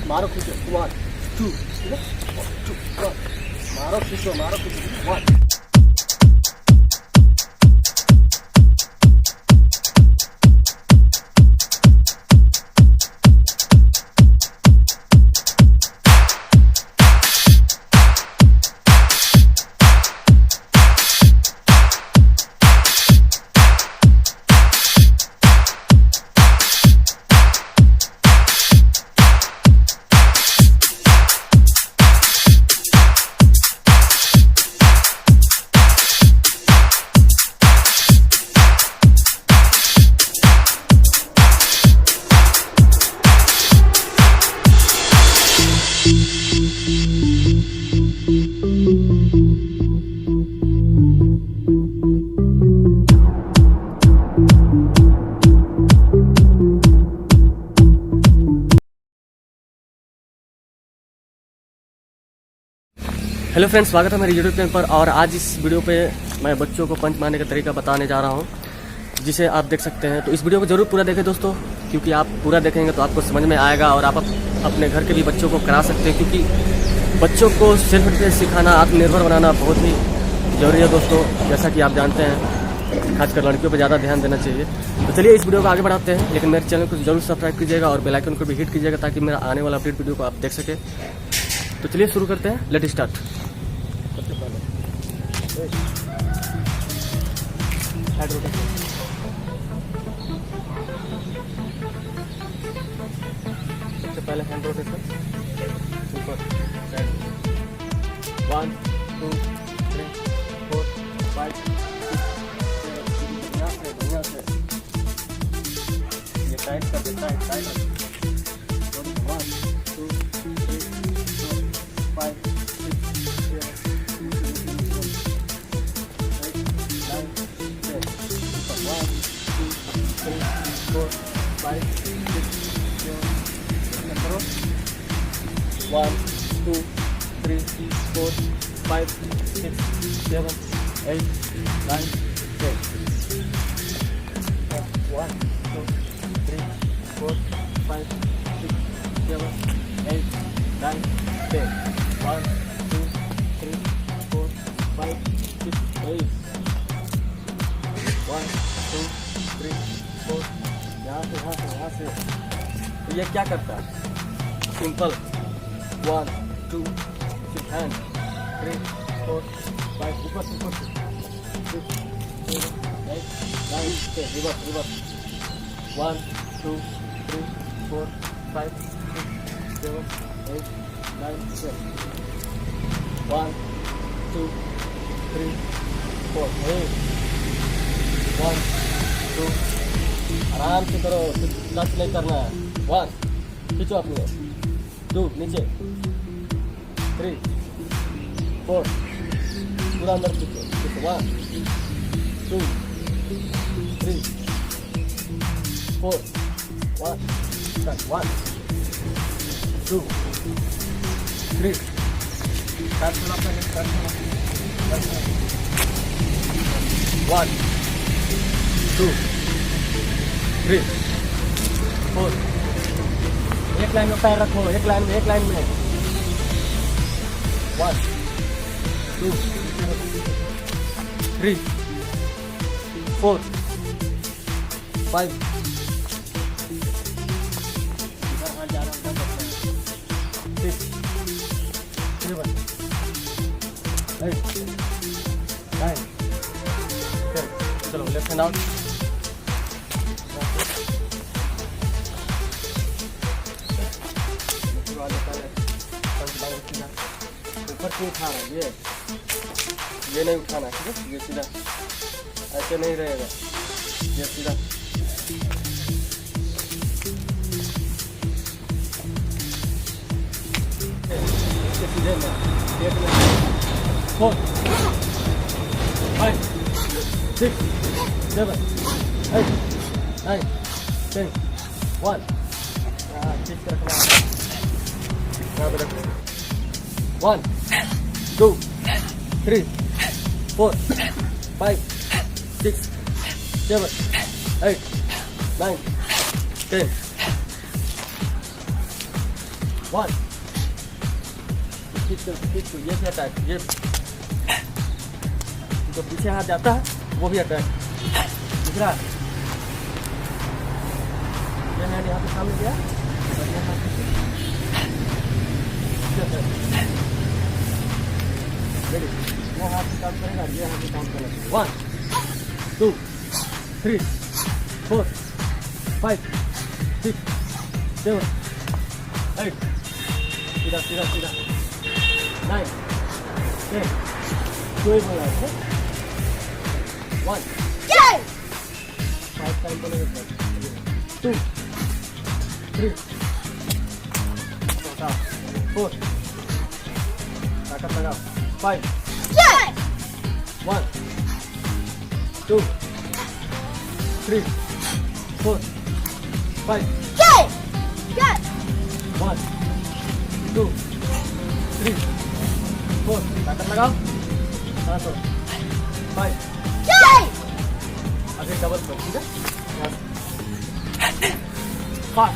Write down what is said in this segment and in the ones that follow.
मारो खींचो 1 2 2 मारो खींचो 1। हेलो फ्रेंड्स, स्वागत है मेरे यूट्यूब चैनल पर। और आज इस वीडियो पे मैं बच्चों को पंच मारने का तरीका बताने जा रहा हूँ, जिसे आप देख सकते हैं। तो इस वीडियो को जरूर पूरा देखें दोस्तों, क्योंकि आप पूरा देखेंगे तो आपको समझ में आएगा और आप अपने घर के भी बच्चों को करा सकते हैं, क्योंकि बच्चों को सेल्फ डिफेंस सिखाना, आत्मनिर्भर बनाना बहुत ही ज़रूरी है दोस्तों। जैसा कि आप जानते हैं, खासकर लड़कियों पर ज़्यादा ध्यान देना चाहिए। तो चलिए इस वीडियो को आगे बढ़ाते हैं, लेकिन मेरे चैनल को जरूर सब्सक्राइब कीजिएगा और बेल आइकन को भी हिट कीजिएगा, ताकि मेरा आने वाला अपडेट वीडियो को आप देख सकें। तो चलिए शुरू करते हैं, लेट स्टार्ट। सबसे पहले हैंड रोटेशन ऊपर साइड 1 2 3 4 5 बढ़िया से ये टाइट कर देता है, टाइट 1 2 3 4 5 1 2 3 4 5 6 7 8 9 10 1 2 3 4 5 6 7 8 9 10 1 2 3 4 5 6 8 1 2 3 4 यहाँ से तो ये क्या करता है? सिंपल 1 2 हैंड 3 4 5 ऊपर 6 7 8 9 10 रिवर्स 1 2 3 4 5 6 7 8 9 10 1 2 3 4 1 2 आराम से करो, लच नहीं करना है। 1 खींचो अपनी 2 नीचे 3 4 पूरा अंदर खींचो 1 2 3 4 1 2 3 1 2 3 4 एक लाइन में पैर रखो, एक लाइन में 1 2 3 4 5 6 7 8 9 10। चलो लेफ्ट हैंड आउट, ऊपर से उठा रहा है, ये नहीं उठाना, ठीक है? ये सीधा ऐसे नहीं रहेगा, ये सीधा सीधे में 4 5 6 7 8 9 10 1 ठीक से रखना, यहाँ पे रखो 1 2 3 4 5 6 7 8 9 10 1 खींच को ये भी अटैक, ये जो पीछे हाथ जाता है वो भी अटैक। दूसरा ये हैंड यहाँ पे सामने गया और ये हाथ रेडी, वो हाथ से काम करेगा, ये हाथ से काम करेगा। 1 2 3 4 5 6 7 8 सीधा सीधा सीधा 9 10 2 1 5 टाइम बोलेगा 2 3 4 ताकत लगाओ 5 1 2 3 4 5 1 2 3 4 ताकत लगाओ 5 अभी डबल पर, ठीक है 5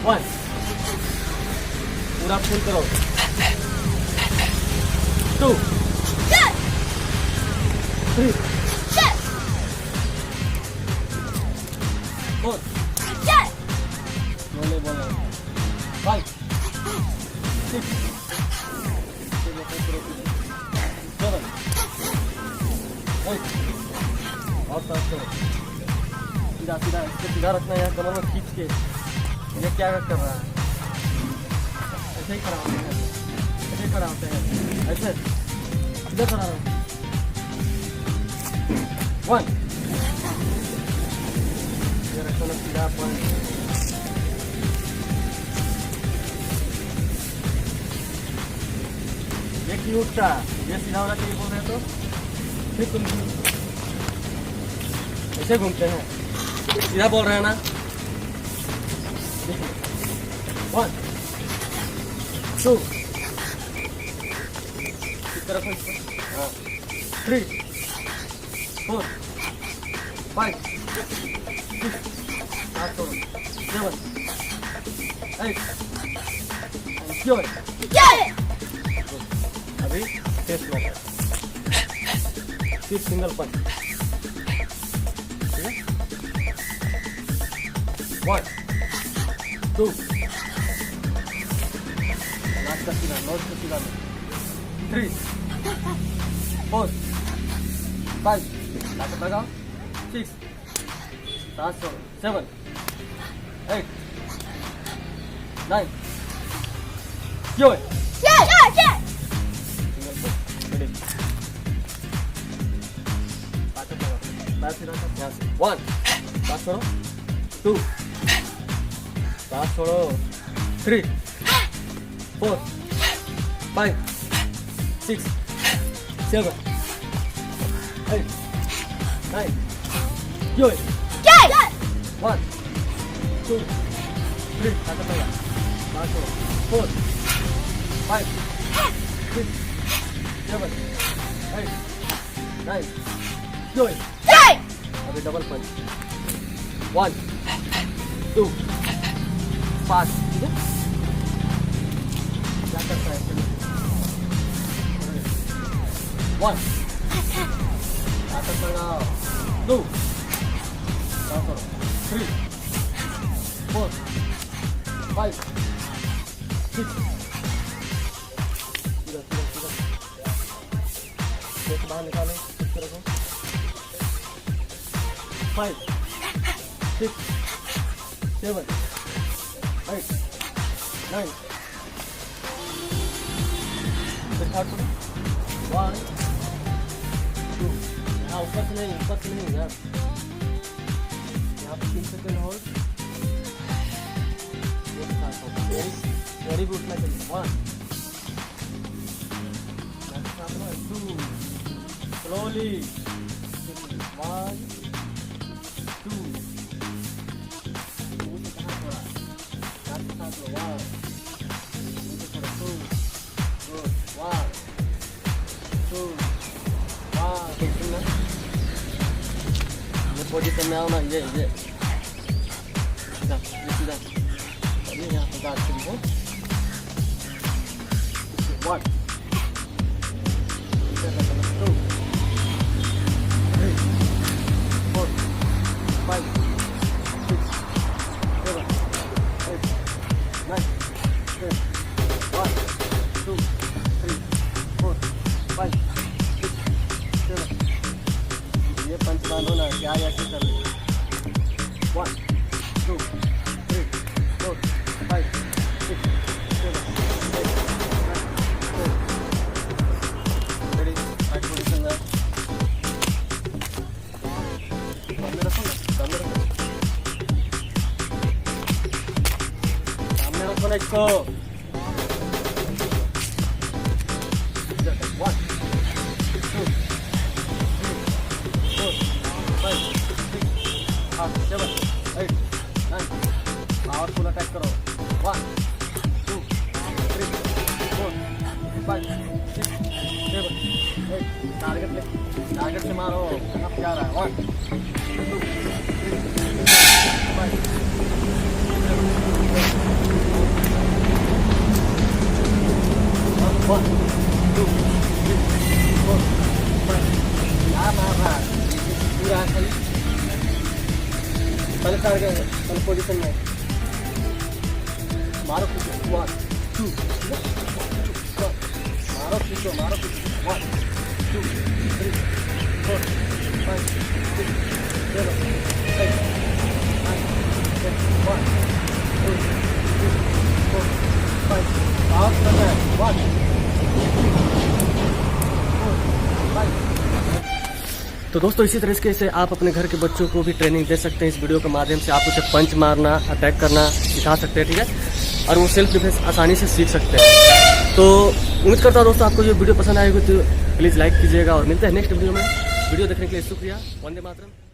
1 पूरा फुल करो 2 3 4 5 6 7 8 और साथ करो सीधा सीधा, इसको सीधा रखना है, कमर में खींच के। ये क्या कर रहा है? ऐसे ही खड़ा होते हैं, ऐसे ही खड़ा होते हैं, ऐसे सीधा खड़ा रहो 1 ये रखो ना सीधा पॉइंट। ये क्यों उठता है? ये सीधा होना चाहिए बोल रहे तो फिर तुम ऐसे घूमते हैं, सीधा बोल रहे हैं ना। 1 2 इस तरफ 3 4 5 6 7 8 अभी टेस्ट में फिर सिंगल पंच, ठीक है 1 2 लास्ट का सीधा 3 4 5 लास्ट लगाओ 6 7 8 9 4 1 सांस छोड़ो 2 सांस छोड़ो 3 4 5 6 7 8 9 4 1 2 3 सांस छोड़ो 4 5 6 7 8 9 4 अभी डबल पंच 1 2 5, ठीक है क्या करता है 1 ताकत लगाओ 2 3 4 5 6 बाहर निकालो, रखो 5 6 7 8 9 1 2 यहाँ ऊपर से नहीं यार, यहाँ पे 3 सेकंड होल्ड, वेरी गुड उठना चाहिए 1 2 slowly 1 2 1 2 1 पोजीशन में आओ ना, ये सीधा सीधा ये यहाँ पे गार्ड करी हो। 1 2 3 4 5 6 7 8 9 10 1 2 3 4 5 6 7 ये पंच मानो ना, क्या ऐसे कर रहे 1 2 3 4 5 6 7 8 9 10 रेडी, राइट पोजीशन में सामने रखो ना, सामने रखो ना इसको। 1 2 4 5 6 7 8 9 पावरफुल अटैक करो। 1 2 3 4 5 6 7 8 टारगेट से मारो, कहाँ पे जा रहा है। 1 2 3 5 1 2 3 4 5 यार मार पूरा खाली पहले टारगेट, पहले पोजीशन में मारो पीछे। 1 2 मारो पीछे 1 2 3 4 5 6 7 8 9 10 1 2 3 4 5 आउट करना है। 1 तो दोस्तों इसी तरीके से आप अपने घर के बच्चों को भी ट्रेनिंग दे सकते हैं। इस वीडियो के माध्यम से आप उसे पंच मारना, अटैक करना सिखा सकते हैं, ठीक है, और वो सेल्फ डिफेंस आसानी से सीख सकते हैं। तो उम्मीद करता हूँ दोस्तों आपको ये वीडियो पसंद आएगी, तो प्लीज़ लाइक कीजिएगा और मिलते हैं नेक्स्ट वीडियो में। वीडियो देखने के लिए शुक्रिया। वंदे मातरम।